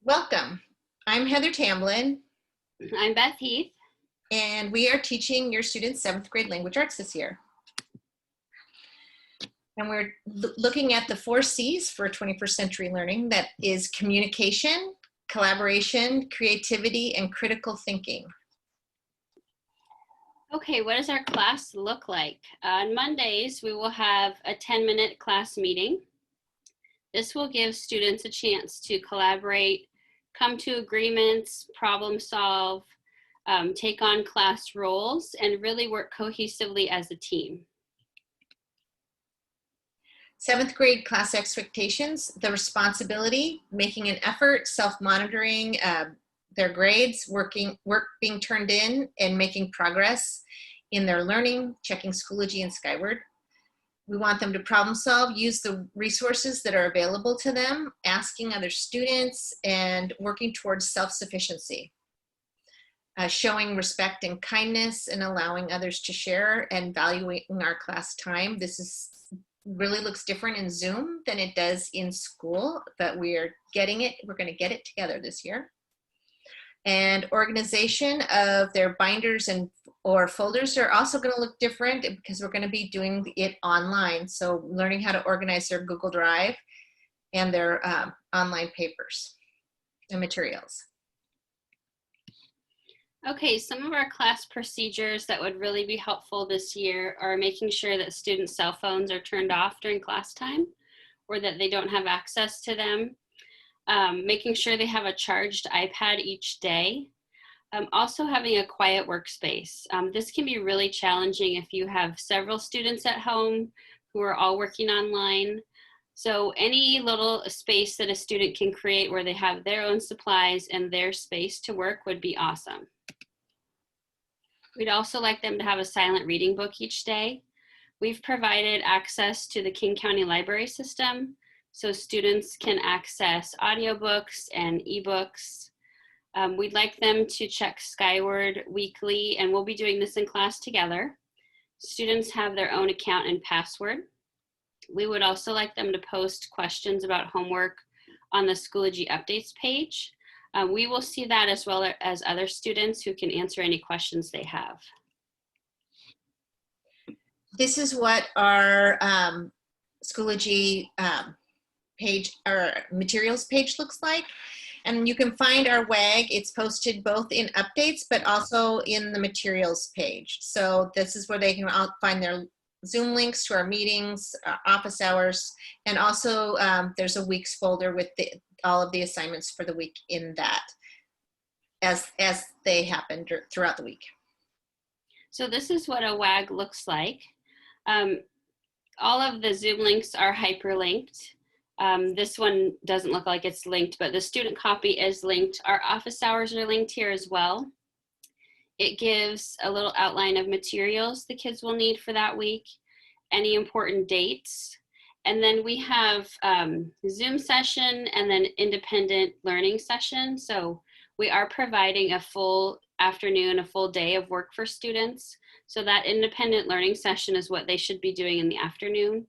Welcome. I'm Heather Tamblyn, I'm Beth Heath. and we are teaching your students 7th grade language arts this year. And we're looking at the 4 C's for 21st century learning. That is communication, collaboration, creativity, and critical thinking. Okay, what does our class look like? On Mondays, we will have a 10-minute class meeting. This will give students a chance to collaborate, come to agreements, problem solve, take on class roles, and really work cohesively as a team. 7th grade class expectations, the responsibility, making an effort, self-monitoring their grades, work being turned in, and making progress in their learning, checking Schoology and Skyward. We want them to problem solve, use the resources that are available to them, asking other students, and working towards self-sufficiency. Showing respect and kindness and allowing others to share and valuing our class time. This really looks different in Zoom than it does in school, but we're getting it. We're going to get it together this year. And organization of their binders or folders are also going to look different because we're going to be doing it online. So learning how to organize their Google Drive and their online papers and materials. Okay, some of our class procedures that would really be helpful this year are making sure that students' cell phones are turned off during class time or that they don't have access to them. Making sure they have a charged iPad each day. Also having a quiet workspace. This can be really challenging if you have several students at home who are all working online. So any little space that a student can create where they have their own supplies and their space to work would be awesome. We'd also like them to have a silent reading book each day. We've provided access to the King County Library System, so students can access audiobooks and ebooks. We'd like them to check Skyward weekly, and we'll be doing this in class together. Students have their own account and password. We would also like them to post questions about homework on the Schoology updates page. We will see that as well as other students who can answer any questions they have. This is what our Schoology page or materials page looks like. And you can find our WAG. It's posted both in updates, but also in the materials page. So this is where they can find their Zoom links to our meetings, our office hours, and also there's a week's folder with all of the assignments for the week in that as they happen throughout the week. So this is what a WAG looks like. All of the Zoom links are hyperlinked. This one doesn't look like it's linked, but the student copy is linked. Our office hours are linked here as well. It gives a little outline of materials the kids will need for that week, any important dates. And then we have Zoom session and then independent learning session. So we are providing a full afternoon, a full day of work for students. So that independent learning session is what they should be doing in the afternoon.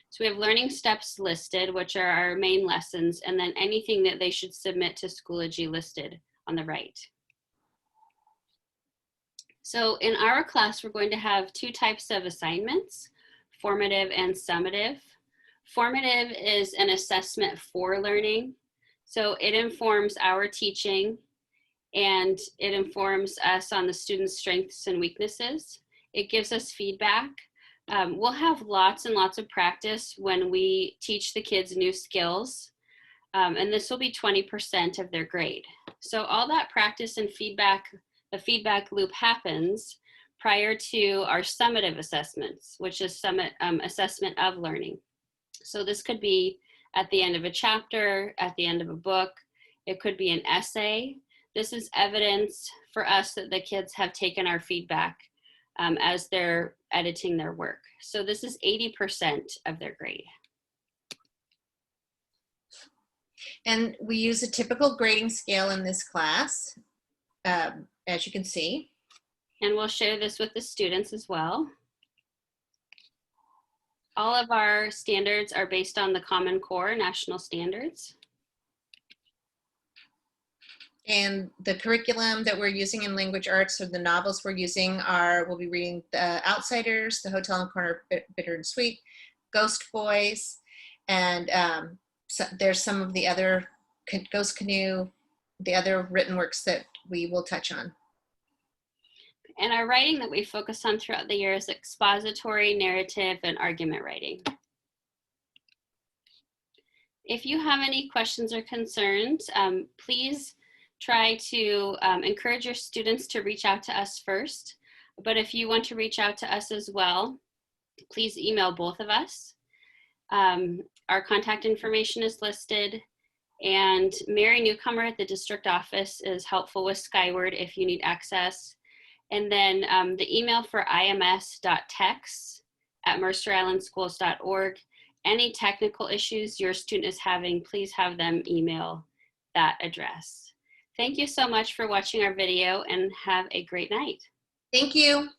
So we have learning steps listed, which are our main lessons, and then anything that they should submit to Schoology listed on the right. So in our class, we're going to have 2 types of assignments, formative and summative. Formative is an assessment for learning. So it informs our teaching and it informs us on the students' strengths and weaknesses. It gives us feedback. We'll have lots and lots of practice when we teach the kids new skills. And this will be 20% of their grade. So all that practice and feedback, the feedback loop happens prior to our summative assessments, which is assessment of learning. So this could be at the end of a chapter, at the end of a book. It could be an essay. This is evidence for us that the kids have taken our feedback as they're editing their work. So this is 80% of their grade. And we use a typical grading scale in this class, as you can see. And we'll share this with the students as well. All of our standards are based on the Common Core national standards. And the curriculum that we're using in language arts, or the novels we're using, we'll be reading The Outsiders, The Hotel and Corner, Bitter and Sweet, Ghost Boys, and so there's some of the other, Ghost Canoe, the other written works that we will touch on. And our writing that we focus on throughout the year is expository, narrative, and argument writing. If you have any questions or concerns, please try to encourage your students to reach out to us first. But if you want to reach out to us as well, please email both of us. Our contact information is listed, and Mary Newcomer at the district office is helpful with Skyward if you need access. And then the email for ims.techs@mercerislandschools.org. Any technical issues your student is having, please have them email that address. Thank you so much for watching our video, and have a great night. Thank you.